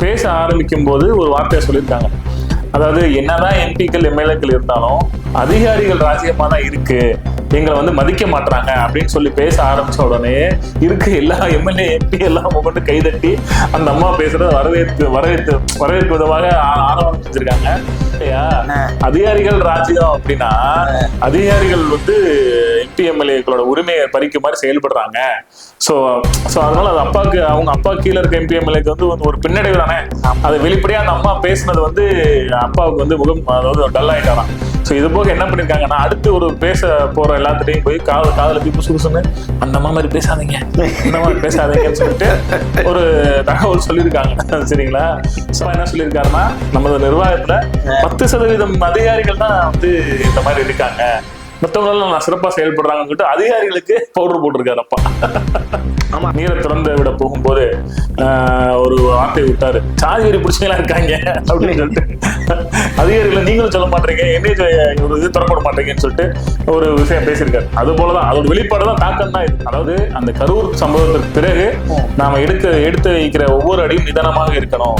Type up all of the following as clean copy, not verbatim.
பேச ஆரம்பிக்கும் போது ஒரு வார்த்தையை சொல்லியிருக்காங்க. அதாவது என்னதான் எம்பிக்கள் எம்எல்ஏக்கள் இருந்தாலும் அதிகாரிகள் ராஜ்யமா தான் இருக்கு, எங்களை வந்து மதிக்க மாட்டாங்க அப்படின்னு சொல்லி பேச ஆரம்பிச்ச உடனே இருக்கு எல்லா எம்எல்ஏ எம்பி எல்லாம் கொண்டு கைதட்டி அந்த அம்மா பேசுறத வரவேற்பு விதமாக ஆரம்பிச்சிருக்காங்க. அதிகாரிகள் ராஜ்யம் அப்படின்னா அதிகாரிகள் வந்து எம்பி எம்எல்ஏக்களோட உரிமையை பறிக்கும் மாதிரி செயல்படுறாங்க. ஸோ அதனால அது அப்பாவுக்கு அவங்க அப்பா கீழே இருக்க எம்பி எம்எல்ஏக்கு வந்து ஒரு பின்னடைவு தானே. அதை வெளிப்படையா அந்த அம்மா பேசுனது வந்து அப்பாவுக்கு வந்து முகம் அதாவது டல் ஆயிட்டாராம். ஸோ இது போக என்ன பண்ணிருக்காங்கன்னா அடுத்து ஒரு பேச போற எல்லாத்திட்டையும் போய் காதல தீப்பு சுடுசுன்னு அந்த அம்மா மாதிரி பேசாதீங்க, இந்த மாதிரி பேசாதீங்கன்னு சொல்லிட்டு ஒரு தகவல் சொல்லியிருக்காங்க. சரிங்களா? ஸோ என்ன சொல்லியிருக்காருன்னா நமது நிர்வாகத்துல 10% அதிகாரிகள் தான் வந்து இந்த மாதிரி இருக்காங்க, மற்றவங்களாம் நான் சிறப்பா செயல்படுறாங்கன்னு சொல்லிட்டு அதிகாரிகளுக்கு பவுடர் போட்டிருக்காரு அப்பா. ஆமா, நீரை திறந்து விட போகும்போது ஒரு வார்த்தை விட்டாரு, சாதி வரி பிடிச்சவங்களா இருக்காங்க அப்படின்னு சொல்லிட்டு அதிகாரிகளை நீங்களும் சொல்ல மாட்டீங்க, என்னையும் ஒரு இது திறப்பட மாட்டீங்கன்னு சொல்லிட்டு ஒரு விஷயம் பேசியிருக்காரு. அது போலதான் அதோட வெளிப்பாடு தான் தாக்கம் தான் இது. அதாவது அந்த கரூர் சம்பவத்திற்கு பிறகு நாம எடுத்து வைக்கிற ஒவ்வொரு அடியும் நிதானமாக இருக்கணும்.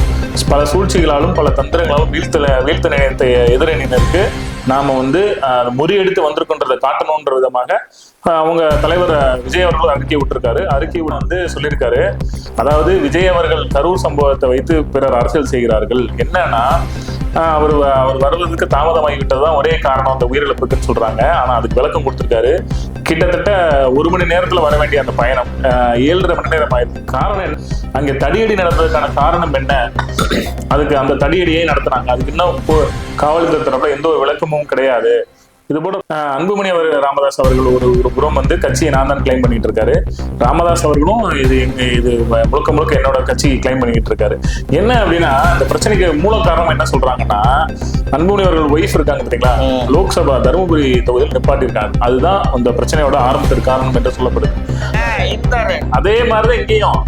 பல சூழ்ச்சிகளாலும் பல தந்திரங்களாலும் வீழ்த்த நினைத்த எதிரணியினருக்கு நாம வந்து முறியெடுத்து வந்திருக்கின்றதை காட்டணும்ன்ற விதமாக அவங்க தலைவர் விஜய் அவர்கள் அறிக்கை விட்டுருக்காரு. அறிக்கை வந்து சொல்லியிருக்காரு, அதாவது விஜய் அவர்கள் கரூர் சம்பவத்தை வைத்து பிறர் அரசியல் செய்கிறார்கள். என்னன்னா அவர் வருவதற்கு தாமதமாகிவிட்டதுதான் ஒரே காரணம் அந்த உயிரிழப்புக்குன்னு சொல்றாங்க. ஆனா அதுக்கு விளக்கம் கொடுத்திருக்காரு. கிட்டத்தட்ட 1 மணி நேரத்துல வர வேண்டிய அந்த பயணம் 7.5 மணி நேரம் ஆயிருக்கு. காரணம் என்ன? அங்க தடியடி நடந்ததுக்கான காரணம் என்ன? அதுக்கு அந்த தடியடியை நடத்துனாங்க. அதுக்கு இன்னும் காவல்துறை தரப்புல எந்த ஒரு விளக்கமும் கிடையாது. இது போல அன்புமணி ராமதாஸ் அவர்கள் ஒரு புறம் வந்து கட்சியை நான் தான் கிளைம் பண்ணிட்டு இருக்காரு. ராமதாஸ் அவர்களும் இது முழுக்க என்னோட கட்சி கிளைம் பண்ணிட்டு இருக்காரு. என்ன அப்படின்னா இந்த பிரச்சனைக்கு மூல காரணம் என்ன சொல்றாங்கன்னா, அன்புமணி அவர்கள் ஒய்ஃப் இருக்காங்க பார்த்தீங்களா, லோக்சபா தருமபுரி தொகுதியில் நிப்பாட்டி இருக்காங்க. அதுதான் அந்த பிரச்சனையோட ஆரம்பத்திற்கு காரணம் என்று சொல்லப்படுது. அதே மாதிரிதான் இங்கேயும்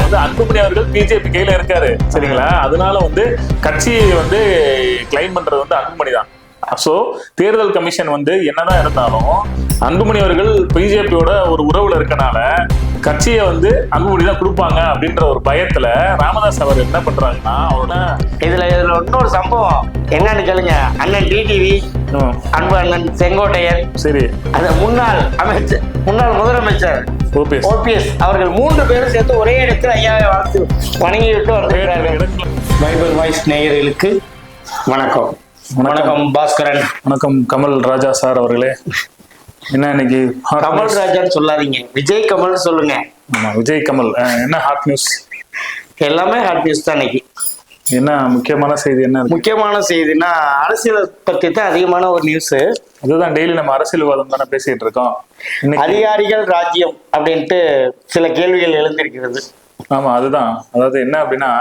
வந்து அன்புமணி அவர்கள் பிஜேபி கையில இருக்காரு. சரிங்களா? அதனால வந்து கட்சியை வந்து கிளைம் பண்றது வந்து அன்புமணி தான். சோ தேர்தல் கமிஷன் வந்து என்னதான் இருந்தாலும் அன்புமணி அவர்கள் பிஜேபியோட ஒரு உறவுல இருக்கனால கட்சியை வந்து அன்புமணி தான் கொடுப்பாங்க அப்படின்ற ஒரு பயத்துல ராமதாஸ் அவர் என்ன பண்றாங்கன்னா, இதுல இன்னொரு சம்பவம் என்னன்னு கேளுங்க. அண்ணன் டிடிவி, அண்ணன் செங்கோட்டையன், சரி, அந்த முன்னாள் முதலமைச்சர் ஓபிஎஸ் அவர்கள் 3 பேரும் சேர்த்து ஒரே இடத்தில் ஐயாவை வாழ்த்து வணங்கி விட்டு வருகிறார்கள். பைபிள் வாய்ஸ் நேயர்களுக்கு வணக்கம். வணக்கம் பாஸ்கரன். வணக்கம் கமல் ராஜா சார் அவர்களே. என்ன இன்னைக்கு கமல் ராஜான்னு சொல்லாதீங்க, விஜய் கமல் சொல்லுங்க. விஜய் கமல் என்ன ஹாட் நியூஸ்? எல்லாமே ஹாட் நியூஸ் தான். இன்னைக்கு என்ன முக்கியமான செய்தி? என்ன முக்கியமான செய்தின்னா அரசியலை பத்தி தான் அதிகமான ஒரு நியூஸ். அதுதான் டெய்லி நம்ம அரசியல் விவாதம் தானே பேசிட்டு இருக்கோம். அதிகாரிகள் ராஜ்யம் அப்படின்ட்டு சில கேள்விகள் எழுந்திருக்கிறது. ஆமா, அதுதான். அதாவது என்ன அப்படின்னா,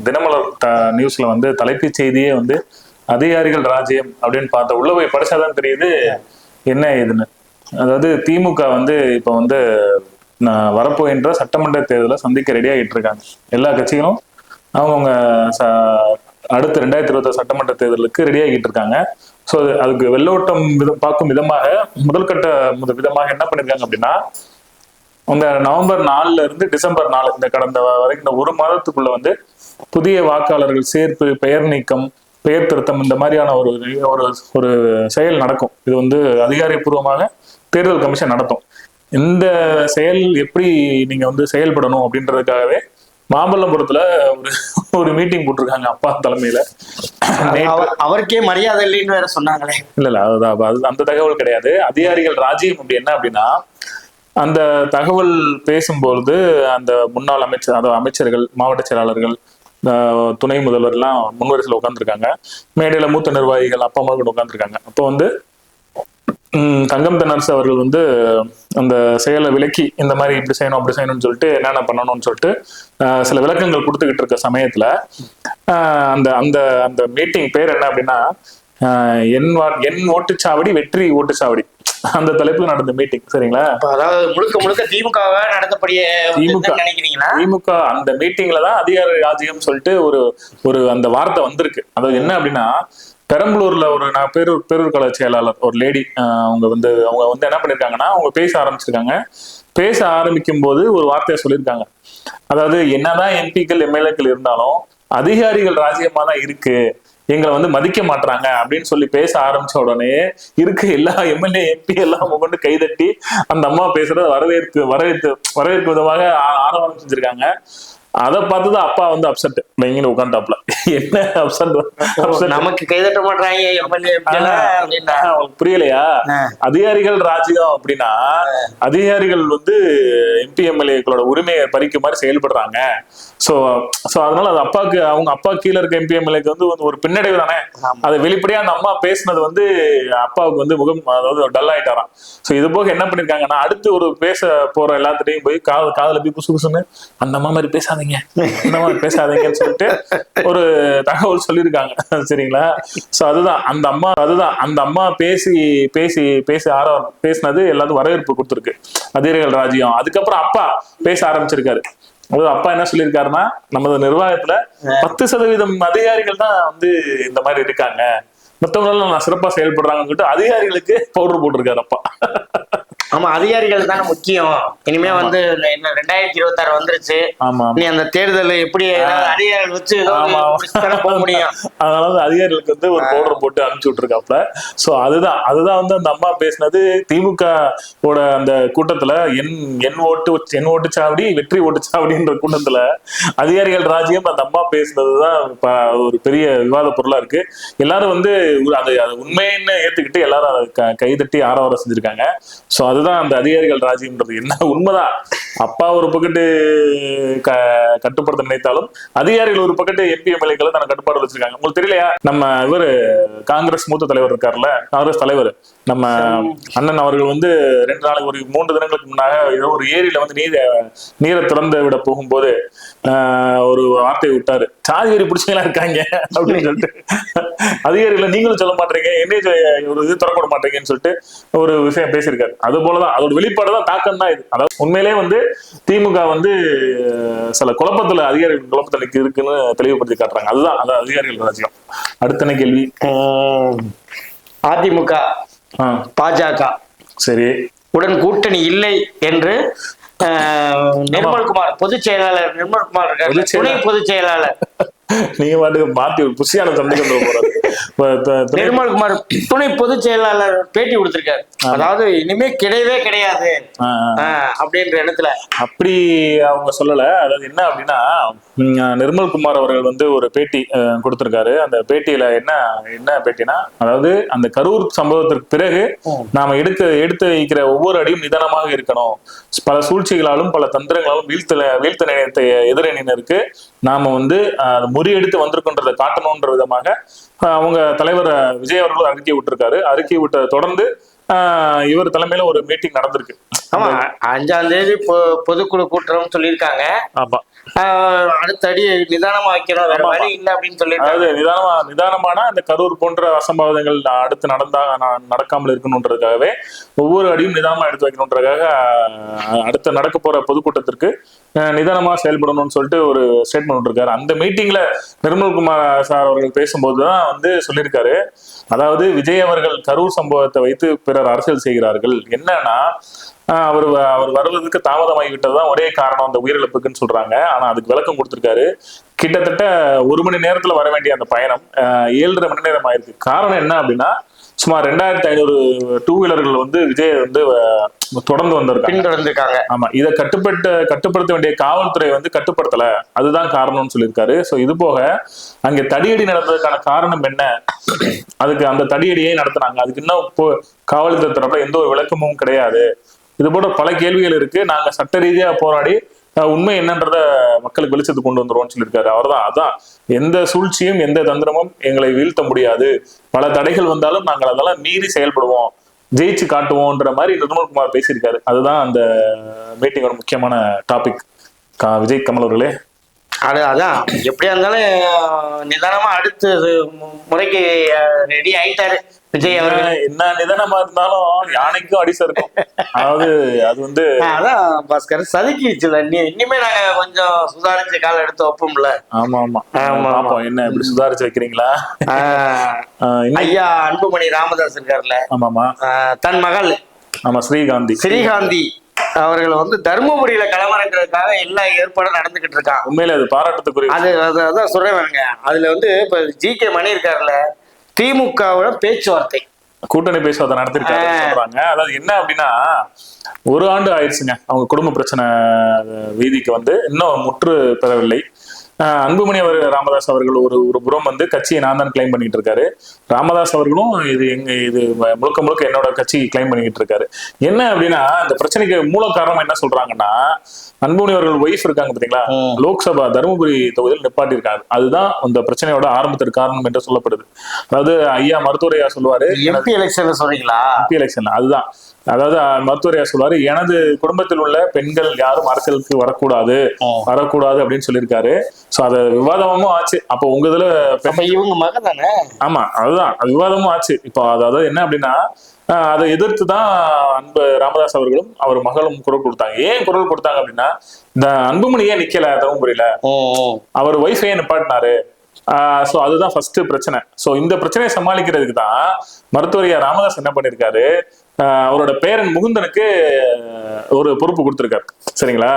தினமலர் நியூஸ்ல வந்து தலைப்புச் செய்தியே வந்து அதிகாரிகள் ராஜ்யம் அப்படின்னு பார்த்த உள்ள போய் படிச்சாதான் தெரியுது என்ன ஏதுன்னு. அதாவது திமுக வந்து இப்ப வந்து வரப்போகின்ற சட்டமன்ற தேர்தலை சந்திக்க ரெடி ஆகிட்டு இருக்காங்க. எல்லா கட்சிகளும் அவங்கவுங்க அடுத்த 2020 சட்டமன்ற தேர்தலுக்கு ரெடி ஆகிட்டு இருக்காங்க. ஸோ அதுக்கு வெள்ளோட்டம் பார்க்கும் விதமாக முதல்கட்ட விதமாக என்ன பண்ணிருக்காங்க அப்படின்னா, அந்த நவம்பர் 4 இருந்து டிசம்பர் 4 இந்த கடந்த வரைக்கும் இந்த 1 மாதத்துக்குள்ள வந்து புதிய வாக்காளர்கள் சேர்ப்பு, பெயர் நீக்கம், பெயர் திருத்தம் இந்த மாதிரியான ஒரு செயல் நடக்கும். இது வந்து அதிகாரப்பூர்வமாக தேர்தல் கமிஷன் நடத்தும். இந்த செயல் எப்படி நீங்க வந்து செயல்படணும் அப்படின்றதுக்காகவே மாமல்லபுரத்துல ஒரு மீட்டிங் போட்டிருக்காங்க அப்பா தலைமையில. அவருக்கே மரியாதை இல்லைன்னு வேற சொன்னாங்களே. இல்ல அது அந்த தகவல் கிடையாது. அதிகாரிகள் ராஜ்யம் அப்படி என்ன அப்படின்னா, அந்த தகவல் பேசும்பொழுது அந்த முன்னாள் அமைச்சர்கள், மாவட்ட செயலாளர்கள், துணை முதல்வர்லாம் முன்வரிசையில் உட்காந்துருக்காங்க. மேடையில மூத்த நிர்வாகிகள் அப்பா அம்மா கூட உட்காந்துருக்காங்க. அப்போ வந்து தங்கம் தென்னரசு அவர்கள் வந்து அந்த செயலை விலக்கி இந்த மாதிரி இப்படி செய்யணும் அப்படி செய்யணும்னு சொல்லிட்டு என்னென்ன பண்ணணும்னு சொல்லிட்டு சில விளக்கங்கள் கொடுத்துக்கிட்டு இருக்க சமயத்துல அந்த அந்த அந்த மீட்டிங் பேர் என்ன அப்படின்னா, என் ஓட்டுச்சாவடி வெற்றி ஓட்டுச்சாவடி, அந்த தலைப்புல நடந்த மீட்டிங். சரிங்களா? அதாவது முழுக்க திமுகவா நடத்தப்படிய திமுக அந்த மீட்டிங்ல தான் அதிகார ராஜ்யம் சொல்லிட்டு ஒரு அந்த வார்த்தை வந்திருக்கு. அதாவது என்ன அப்படின்னா, பெரம்பலூர்ல ஒரு பேரூர் கழக செயலாளர் ஒரு லேடி, அவங்க வந்து என்ன பண்ணிருக்காங்கன்னா, அவங்க பேச ஆரம்பிச்சிருக்காங்க. பேச ஆரம்பிக்கும் போது ஒரு வார்த்தையை சொல்லியிருக்காங்க. அதாவது என்னதான் எம்பிக்கள் எம்எல்ஏக்கள் இருந்தாலும் அதிகாரிகள் ராஜ்யமா தான் இருக்கு, எங்களை வந்து மதிக்க மாட்டாங்க அப்படின்னு சொல்லி பேச ஆரம்பிச்ச உடனே இருக்கு எல்லா எம்எல்ஏ எம்பி எல்லாம் கொண்டு கைதட்டி அந்த அம்மா பேசுறத வரவேற்பு விதமாக ஆரவாரம் செஞ்சிருக்காங்க. அதை பார்த்துதான் அப்பா வந்து அப்செட் நீங்க உட்காந்துட்டாப்ல. என்ன அப்செட்? நமக்கு கைதட்ட மாட்டாங்க புரியலையா? அதிகாரிகள் ராஜ்யம் அப்படின்னா அதிகாரிகள் வந்து எம்பி எம்எல்ஏக்களோட உரிமையை பறிக்க மாதிரி செயல்படுறாங்க. சோ அதனால அது அப்பாவுக்கு, அவங்க அப்பா கீழே இருக்க எம்பி எம்எல்ஏக்கு வந்து ஒரு பின்னடைவு தானே. அதை வெளிப்படையா அந்த அம்மா பேசினது வந்து அப்பாவுக்கு வந்து முகம், அதாவது டல் ஆயிட்டாராம். சோ இது போக என்ன பண்ணிருக்காங்கன்னா, அடுத்து ஒரு பேச போற எல்லாத்துட்டையும் போய் காதுல போய் புசு புசுன்னு அந்த அம்மா மாதிரி பேசாதீங்க, இந்த மாதிரி பேசாதீங்கன்னு சொல்லிட்டு ஒரு தகவல் சொல்லியிருக்காங்க. சரிங்களா? சோ அதுதான் அந்த அம்மா பேசி பேசினது எல்லாத்துக்கும் வரவேற்பு கொடுத்துருக்கு அதிகாரிகள் ராஜ்யம். அதுக்கப்புறம் அப்பா பேச ஆரம்பிச்சிருக்காரு. அப்பா என்ன சொல்லியிருக்காருன்னா, நமது நிர்வாகத்துல 10% அதிகாரிகள் தான் வந்து இந்த மாதிரி இருக்காங்க, மற்றவங்க நான் சிறப்பா செயல்படுறாங்கன்னு சொல்லிட்டு அதிகாரிகளுக்கு பவுடர் போட்டிருக்காரு அப்பா. ஆமா, அதிகாரிகள் தானே முக்கியம். இனிமே வந்து என்ன 2026 வந்துருச்சு. நீ அந்த தேர்தல் எப்படி அதிகாரிகள் வச்சு போக முடியும். அதனால அதிகாரிகளுக்கு வந்து ஒரு பவுடர் போட்டு அனுப்பிச்சு விட்டுருக்காப்ல. சோ அதுதான் வந்து அந்த அம்மா பேசினது. திமுக ஓட அந்த கூட்டத்துல என் ஓட்டு சாவடி வெற்றி ஓட்டு சாவடின்ற கூட்டத்துல அதிகாரிகள் ராஜ்யம் அந்த அம்மா பேசினதுதான் ஒரு பெரிய விவாத பொருளா இருக்கு. எல்லாரும் வந்து அது உண்மைன்னு ஏத்துக்கிட்டு எல்லாரும் அதை கைதட்டி ஆரவாரம் செஞ்சிருக்காங்க. சோ அதுதான் அந்த அதிகாரிகள் ராஜ்யம்ன்றது. என்ன உண்மைதான், அப்பா ஒரு பக்கத்து கட்டுப்படுத்த நினைத்தாலும் அதிகாரிகள் ஒரு பக்கத்து எம்பி எம்எல்ஏக்களை தன கட்டுப்பாடு வச்சிருக்காங்க. உங்களுக்கு தெரியலையா, நம்ம இவரு காங்கிரஸ் மூத்த தலைவர் இருக்காருல்ல, காங்கிரஸ் தலைவர் நம்ம அண்ணன் அவர்கள் வந்து 3 தினங்களுக்கு முன்னாக ஏதோ ஒரு ஏரியில வந்து நீரை திறந்து விட போகும்போது ஒரு வார்த்தையை விட்டாரு, சாதி வெறி பிடிச்சவங்களா இருக்காங்க அப்படின்னு சொல்லிட்டு. அதிகாரிகளை நீங்களும் சொல்ல மாட்டீங்க, என்ன ஒரு இது திறக்க மாட்டீங்கன்னு சொல்லிட்டு ஒரு விஷயம் பேசியிருக்காரு. அது போலதான் அதோட வெளிப்பாடுதான், தாக்கம் தான் இது. அதாவது உண்மையிலே வந்து திமுக வந்து சில அதிகாரிகள் குழப்பத்துல இருக்குன்னு தெளிவுபடுத்தி காட்டுறாங்க. அதுதான் அந்த அதிகாரிகள் ராஜ்யம். அடுத்த கேள்வி, அதிமுக பாஜக சரி உடன் கூட்டணி இல்லை என்று நிர்மல்குமார் பொதுச் செயலாளர் துணை பொதுச் செயலாளர் நீங்க பாட்டுக்கு மாத்தி புஷியான சந்தேகம் போறாரு. நிர்மல்குமார் துணை பொதுச் செயலாளர் பேட்டி கொடுத்திருக்காரு. அதாவது இனிமே கிடையவே கிடையாது அப்படின்ற இடத்துல அப்படி அவங்க சொல்லல. அதாவது என்ன அப்படின்னா, நிர்மல்குமார் அவர்கள் வந்து ஒரு பேட்டி கொடுத்திருக்காரு. அந்த பேட்டியில என்ன பேட்டினா, அதாவது அந்த கரூர் சம்பவத்திற்கு பிறகு நாம எடுத்து வைக்கிற ஒவ்வொரு அடியும் நிதானமாக இருக்கணும். பல சூழ்ச்சிகளாலும் பல தந்திரங்களாலும் வீழ்த்த நினைத்த எதிரணியினருக்கு நாம வந்து முறியெடுத்து வந்திருக்கின்றதை காட்டணும்ன்ற விதமாக அவங்க தலைவர் விஜய் அவர்களும் அறிக்கை விட்டுருக்காரு. அறிக்கை விட்டதை தொடர்ந்து இவர் தலைமையில ஒரு மீட்டிங் நடந்திருக்கு. ஆமா, 5ஆம் தேதி பொதுக்குழு கூட்டம் சொல்லியிருக்காங்க. ஆமா, அடுத்த அடி நிதானமா வைக்கணும், வேற வழி இல்லை அப்படின்னு சொல்லி. அதாவது நிதானமான இந்த கரூர் போன்ற அசம்பாவிதங்கள் அடுத்து நடக்காமல் இருக்கணும்ன்றதுக்காகவே ஒவ்வொரு அடியும் நிதானமா எடுத்து வைக்கணும்ன்றதுக்காக அடுத்த நடக்க போற பொதுக்கூட்டத்திற்கு நிதானமா செயல்படணும்னு சொல்லிட்டு ஒரு ஸ்டேட்மெண்ட் இருக்காரு. அந்த மீட்டிங்ல நிர்மல்குமார் சார் அவர்கள் பேசும்போதுதான் வந்து சொல்லியிருக்காரு, அதாவது விஜய் அவர்கள் கரூர் சம்பவத்தை வைத்து பிறர் அரசியல் செய்கிறார்கள். என்னன்னா, அவர் வருவதற்கு தாமதமாகிவிட்டதுதான் ஒரே காரணம் அந்த உயிரிழப்புக்குன்னு சொல்றாங்க. ஆனா அதுக்கு விளக்கம் கொடுத்திருக்காரு. கிட்டத்தட்ட 1 மணி நேரத்துல வர வேண்டிய அந்த பயணம் 7.5 மணி நேரம் ஆயிருக்கு. காரணம் என்ன அப்படின்னா, சுமார் 2500 டூ வீலர்கள் வந்து விஜய் வந்து தொடர்ந்து வந்திருக்காங்க. ஆமா, இதை கட்டுப்படுத்த வேண்டிய காவல்துறை வந்து கட்டுப்படுத்தல, அதுதான் காரணம்னு சொல்லியிருக்காரு. சோ இது போக அங்க தடியடி நடந்ததுக்கான காரணம் என்ன, அதுக்கு அந்த தடியடியே நடத்துனாங்க, அதுக்கு இன்னும் காவல்துறை தரப்புல எந்த ஒரு விளக்கமும் கிடையாது. இது போன்ற பல கேள்விகள் இருக்கு. நாங்க சட்ட ரீதியா போராடி உண்மை என்னன்றத மக்களுக்கு வெளிச்சத்துக்கு கொண்டு வந்துருவோம்னு சொல்லியிருக்காரு. அதான் எந்த சூழ்ச்சியும் எந்த தந்திரமும் எங்களை வீழ்த்த முடியாது, பல தடைகள் வந்தாலும் நாங்கள் அதெல்லாம் மீறி செயல்படுவோம், ஜெயிச்சு காட்டுவோம்ன்ற மாதிரி நிர்மல்குமார் பேசியிருக்காரு. அதுதான் அந்த மீட்டிங்கோட முக்கியமான டாபிக். விஜய் கமல் அவர்களே, அதான் எப்படியா இருந்தாலும் நிதானமா அடுத்து முறைக்கு ரெடி ஆயிட்டாரு விஜய் அவர்கள். என்ன நிதானமா இருந்தாலும் யானைக்கும் அடிச இருக்கும். அதாவது அது வந்து அதான் பாஸ்கர் சதுக்கிச்சுல, இனிமே நாங்க கொஞ்சம் சுதாரிச்சு கால எடுத்து வைப்போம்ல. ஆமா ஆமா ஆமா ஆமா, என்ன இப்படி சுதாரிச்சு வைக்கிறீங்களா? ஐயா அன்புமணி ராமதாஸ் இருக்காருல்ல, ஆமாமா, தன் மகள் ஆமா ஸ்ரீகாந்தி அவர்கள் வந்து தர்மபுரியில களமிறக்கிறதுக்காக எல்லா ஏற்பாடும் நடந்துகிட்டு இருக்கான். உண்மையில அது பாராட்டத்துக்குரிய அதான் சொல்றேன். அதுல வந்து இப்ப ஜி.கே. மணி இருக்காருல்ல, திமுகவோட பேச்சுவார்த்தை கூட்டணி பேசுவதை நடத்திருக்காரு சொல்றாங்க. அதாவது என்ன அப்படின்னா, ஒரு ஆண்டு ஆயிடுச்சுங்க அவங்க குடும்ப பிரச்சனை வீதிக்கு வந்து இன்னும் முற்று பெறவில்லை. அன்புமணி ராமதாஸ் அவர்கள் ஒரு புறம் வந்து கட்சியை நான் தான் கிளைம் பண்ணிட்டு இருக்காரு. ராமதாஸ் அவர்களும் இது முழுக்க முழுக்க என்னோட கட்சி கிளைம் பண்ணிட்டு இருக்காரு. என்ன அப்படின்னா, இந்த பிரச்சனைக்கு மூல காரணம் என்ன சொல்றாங்கன்னா, அன்புமணி அவர்கள் ஒய்ஃப் இருக்காங்க பாத்தீங்களா, லோக்சபா தருமபுரி தொகுதியில் நிப்பாட்டி இருக்காங்க. அதுதான் அந்த பிரச்சனையோட ஆரம்பத்திற்கு காரணம் என்று சொல்லப்படுது. அதாவது ஐயா மருத்துவரையா சொல்லுவாரு, எம்பி எலெக்ஷன் சொல்றீங்களா? எம்பி எலெக்ஷன் அதுதான். அதாவது மருத்துவரையா சொல்லுவாரு, எனது குடும்பத்தில் உள்ள பெண்கள் யாரும் அரசியலுக்கு வரக்கூடாது அப்படின்னு சொல்லியிருக்காரு. சோ அது விவாதமும் ஆச்சு. அப்போ உங்க இதுல இவங்க மகன் தானே? ஆமா, அதுதான் விவாதமும் ஆச்சு. இப்போ அதாவது என்ன அப்படின்னா, அதை எதிர்த்து தான் ராமதாஸ் அவர்களும் அவர் மகளும் குரல் கொடுத்தாங்க. ஏன் குரல் கொடுத்தாங்க அப்படின்னா, இந்த அன்புமணி ஏன் நிக்கல தருமபுரியில, அவர் ஒய்ஃபை நிப்பாட்டினாரு. சோ அதுதான் ஃபர்ஸ்ட் பிரச்சனை. சோ இந்த பிரச்சனையை சமாளிக்கிறதுக்கு தான் மருத்துவரையா ராமதாஸ் என்ன பண்ணிருக்காரு, அவரோட பேரன் முகுந்தனுக்கு ஒரு பொறுப்பு கொடுத்திருக்காரு. சரிங்களா?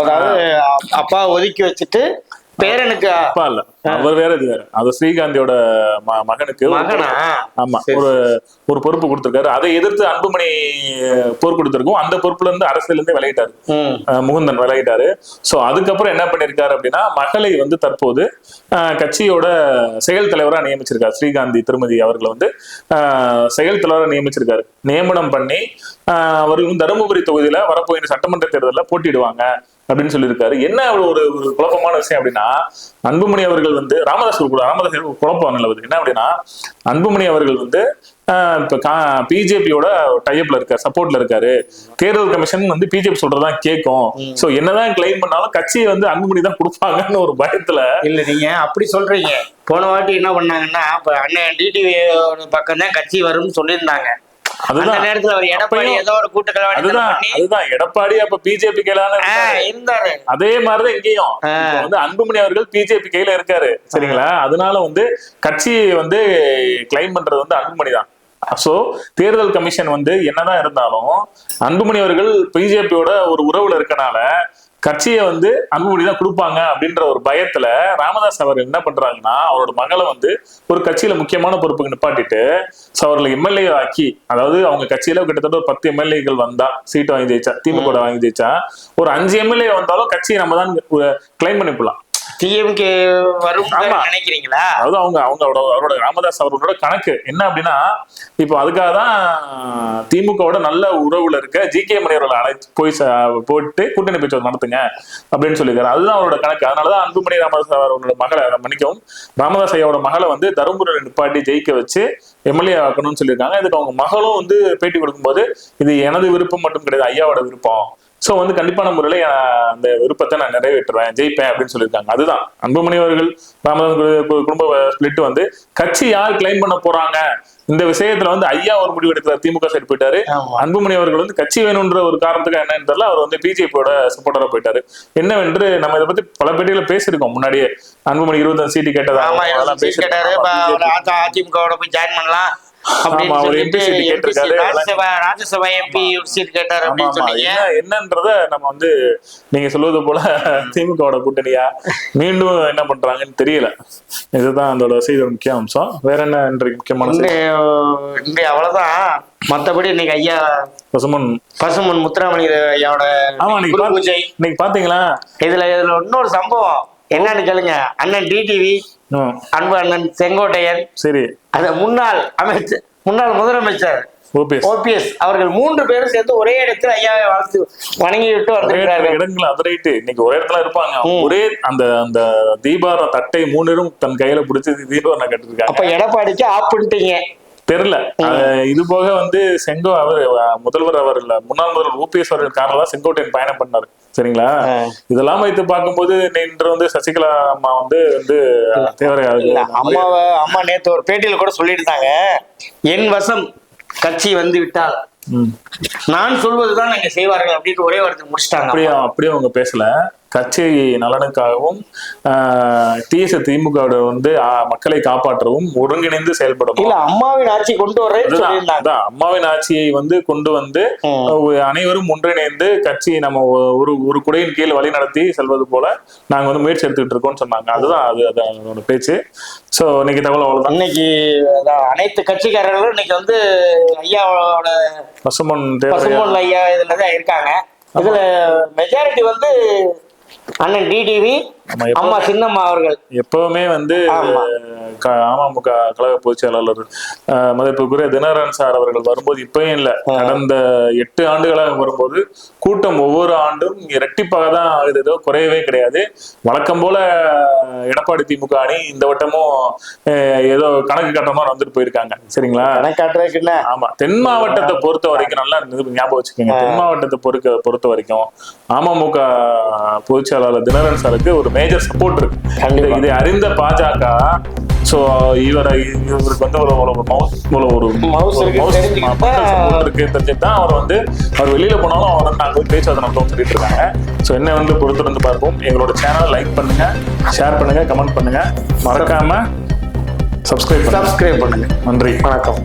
அதாவது அப்பா ஒதுக்கி வச்சுட்டு பேரனுக்கு, அப்பா இல்ல, அவர் வேற இது வேற, அது ஸ்ரீகாந்தியோட மகனுக்கு ஆமா ஒரு பொறுப்பு கொடுத்திருக்காரு. அதை எதிர்த்து அன்புமணி பொறுப்பு கொடுத்திருக்கும். அந்த பொறுப்புல இருந்து அரசியல இருந்து விலகிட்டாரு, முகுந்தன் விலகிட்டாரு. சோ அதுக்கப்புறம் என்ன பண்ணிருக்காரு அப்படின்னா, மகளை வந்து தற்போது கட்சியோட செயல் தலைவரா நியமிச்சிருக்காரு. ஸ்ரீகாந்தி திருமதி அவர்களை வந்து செயல் தலைவரா நியமிச்சிருக்காரு. நியமனம் பண்ணி அவர்களும் தருமபுரி தொகுதியில வரப்போகிற சட்டமன்ற தேர்தலில் போட்டிடுவாங்க அப்படின்னு சொல்லியிருக்காரு. என்ன ஒரு குழப்பமான விஷயம் அப்படின்னா, அன்புமணி அவர்கள் வந்து ராமதாஸ் குழப்பம் நிலவுது. என்ன அப்படின்னா, அன்புமணி அவர்கள் வந்து இப்ப பிஜேபியோட டைப்ல இருக்காரு, சப்போர்ட்ல இருக்காரு. தேர்தல் கமிஷன் வந்து பிஜேபி சொல்றதான் கேட்கும். சோ என்னதான் கிளைம் பண்ணாலும் கட்சியை வந்து அன்புமணி தான் கொடுப்பாங்கன்னு ஒரு பயத்துல. இல்ல நீங்க அப்படி சொல்றீங்க. போன வாட்டி என்ன பண்ணாங்கன்னா, இப்ப அண்ணன் டிடிவி பக்கம் தான் கட்சி வரும்னு சொல்லியிருந்தாங்க. அதுதான் நேரத்துல அவர் எடப்பாடி ஏதோ ஒரு கூட்டத்தில் அதுதான் எடப்பாடி அப்ப பிஜேபி கையில இருந்தாரு. அதே மாதிரிதான் இங்கேயும் வந்து அன்புமணி அவர்கள் பிஜேபி கையில இருக்காரு. சரிங்களா? அதனால வந்து கட்சியை வந்து கிளைம் பண்றது வந்து அன்புமணி தான். சோ தேர்தல் கமிஷன் வந்து என்னதான் இருந்தாலும் அன்புமணி அவர்கள் பிஜேபியோட ஒரு உறவுல இருக்கனால கட்சியை வந்து அன்புமணி தான் கொடுப்பாங்க அப்படின்ற ஒரு பயத்துல ராமதாஸ் அவர் என்ன பண்றாங்கன்னா, அவரோட மகளை வந்து ஒரு கட்சியில முக்கியமான பொறுப்புக்கு நிப்பாட்டிட்டு அவர்களை எம்எல்ஏ ஆக்கி, அதாவது அவங்க கட்சியில கிட்டத்தட்ட ஒரு 10 எம்எல்ஏக்கள் வந்தா சீட் வாங்கி ஜெயிச்சா, திமுக வாங்கி ஜெயிச்சா, ஒரு 5 எம்எல்ஏ வந்தாலும் கட்சியை நம்ம தான் கிளைம் பண்ணிக்கலாம். டிஎம்கே வரும் நினைக்கிறீங்களா? அதாவது அவரோட ராமதாஸ் அவர்களோட கணக்கு என்ன அப்படின்னா, இப்போ அதுக்காக தான் திமுகவோட நல்ல உறவுல இருக்க ஜி.கே. மணி அவர்களை அழைத்து போயிட்டு கூட்டணி பேச்சு நடத்துங்க அப்படின்னு சொல்லியிருக்காரு. அதுதான் அவரோட கணக்கு. அதனாலதான் அன்புமணி ராமதாஸ் அவரோட மகளை மன்னிக்கவும் ராமதாஸ் ஐயாவோட மகளை வந்து தருமபுரியில் நிப்பாட்டி ஜெயிக்க வச்சு எம்எல்ஏ ஆக்கணும்னு சொல்லியிருக்காங்க. இதுக்கு அவங்க மகளும் வந்து பேட்டி கொடுக்கும்போது, இது எனது விருப்பம் மட்டும் கிடையாது, ஐயாவோட விருப்பம். சோ வந்து கண்டிப்பான முறையில அந்த விருப்பத்தை நான் நிறைவேற்றுவேன், ஜெயிப்பேன் அப்படின்னு சொல்லியிருக்காங்க. அதுதான் அன்புமணி அவர்கள் ராமதாஸ் குடும்ப ஸ்பிளிட் வந்து கட்சி யார் கிளைம் பண்ண போறாங்க இந்த விஷயத்துல வந்து ஐயா ஒரு முடிவு எடுக்கிறார். திமுக சைடு போயிட்டாரு. அன்புமணி அவர்கள் வந்து கட்சி வேணும்ன்ற ஒரு காரணத்துக்கு என்னன்னு தெரியல, அவர் வந்து பிஜேபியோட சப்போர்ட்டரா போயிட்டாரு. என்னவென்று நம்ம இதை பத்தி பல பேட்டியில பேசியிருக்கோம் முன்னாடியே. அன்புமணி 25 சீட்டு கேட்டதா அதிமுக போய் ஜாயின் பண்ணலாம் என்னன்றத நம்ம வந்து நீங்க சொல்வது போல திமுகவோட கூட்டணியா மீண்டும் என்ன பண்றாங்கன்னு தெரியல. இதுதான் அதோட செய்தி முக்கிய அம்சம். வேற என்ன இன்றைக்கு முக்கியமான அவ்வளவுதான். மத்தபடி இன்னைக்கு ஐயா பசுமன் முத்துராமலிங்க ஐயாவோட இன்னைக்கு பாத்தீங்களா? இதுல இன்னொரு சம்பவம் என்னன்னு கேளுங்க. அண்ணன் டிடிவி, அன்பு அண்ணன் செங்கோட்டையன், சரி, அந்த முன்னாள் முதலமைச்சர் ஓபிஎஸ் அவர்கள் 3 பேரும் சேர்ந்து ஒரே இடத்துல ஐயாவை வணங்கிட்டு வந்திருக்கிறார்கள். இன்னைக்கு ஒரே இடத்துல இருப்பாங்க. ஒரே அந்த தீபார தட்டை 3 பேரும் தன் கையில பிடிச்சி தீபாவளி கட்டிருக்காங்க. அப்ப எடப்பாடிக்கு ஆப் பண்ணிட்டீங்க தெரியல. இது போக வந்து முதல்வர் அவர் இல்ல, முன்னாள் முதல்வர் ஓபிஎஸ் அவர்கள் காரணம் தான் செங்கோட்டையன் பயணம் பண்ணாரு. சரிங்களா? இதெல்லாம் வைத்து பார்க்கும்போது இன்று வந்து சசிகலா அம்மா வந்து அம்மா நேத்து ஒரு பேட்டியில கூட சொல்லியிருந்தாங்க, என் வசம் கட்சி வந்து விட்டால் நான் சொல்வதுதான் நீங்க செய்வார்கள் அப்படின்னு ஒரே வார்த்தை முடிச்சிட்டாங்க. அப்படியே அவங்க பேசல. கட்சி நலனுக்காகவும் திமுக வந்து மக்களை காப்பாற்றவும் ஒருங்கிணைந்து செயல்படும். இல்ல அம்மாவின் ஆட்சி கொண்டு வர அம்மாவின் ஆட்சியை வந்து கொண்டு வந்து அனைவரும் ஒன்றிணைந்து கட்சி நம்ம ஒரு குடையின் கீழ் வழி நடத்தி செல்வது போல நாங்க வந்து முயற்சி எடுத்துக்கிட்டு இருக்கோம்னு சொன்னாங்க. அதுதான் அதோட பேச்சு. சோ இன்னைக்கு தகவல் அவ்வளவுதான். இன்னைக்கு அனைத்து கட்சிக்காரர்களும் இன்னைக்கு வந்து ஐயாவோட பசும்பொன் ஐயா இதுலதான் இருக்காங்க. இதுல மெஜாரிட்டி வந்து அண்ணன் டிடிவி, அம்மா சின்னம்மா அவர்கள் எப்பவுமே வந்து அமமுக கழக பொதுச் செயலாளர் மதிப்புக்குரிய தினகரன் சார் அவர்கள் வரும்போது இப்பயும் இல்ல, கடந்த 8 ஆண்டுகளாக வரும்போது கூட்டம் ஒவ்வொரு ஆண்டும் இரட்டிப்பாக தான் ஆகுது, ஏதோ குறையவே கிடையாது. வழக்கம் போல எடப்பாடி திமுக அணி இந்த வட்டமும் ஏதோ கணக்கு கட்டமா வந்துட்டு போயிருக்காங்க. சரிங்களா? ஆமா, தென் மாவட்டத்தை பொறுத்த வரைக்கும் நல்லா ஞாபகம் வச்சுக்கோங்க. தென் மாவட்டத்தை பொறுத்த வரைக்கும் அமமுக பொதுச் செயலாளர் தினகரன் சாருக்கு ஒரு மேஜர் சப்போர்ட் இருக்கு. இதை அறிந்த பாஜக இவருக்கு வந்து அவர் வெளியில போனாலும் அவர் நாங்க பேச்சுவார்த்தை நடத்தோம் சொல்லிட்டு இருக்காங்க. சோ என்ன வந்து பொறுத்திருந்து பார்ப்போம். எங்களோட சேனலை லைக் பண்ணுங்க, ஷேர் பண்ணுங்க, கமெண்ட் பண்ணுங்க, மறக்காம சப்ஸ்கிரைப் பண்ணுங்க. நன்றி, வணக்கம்.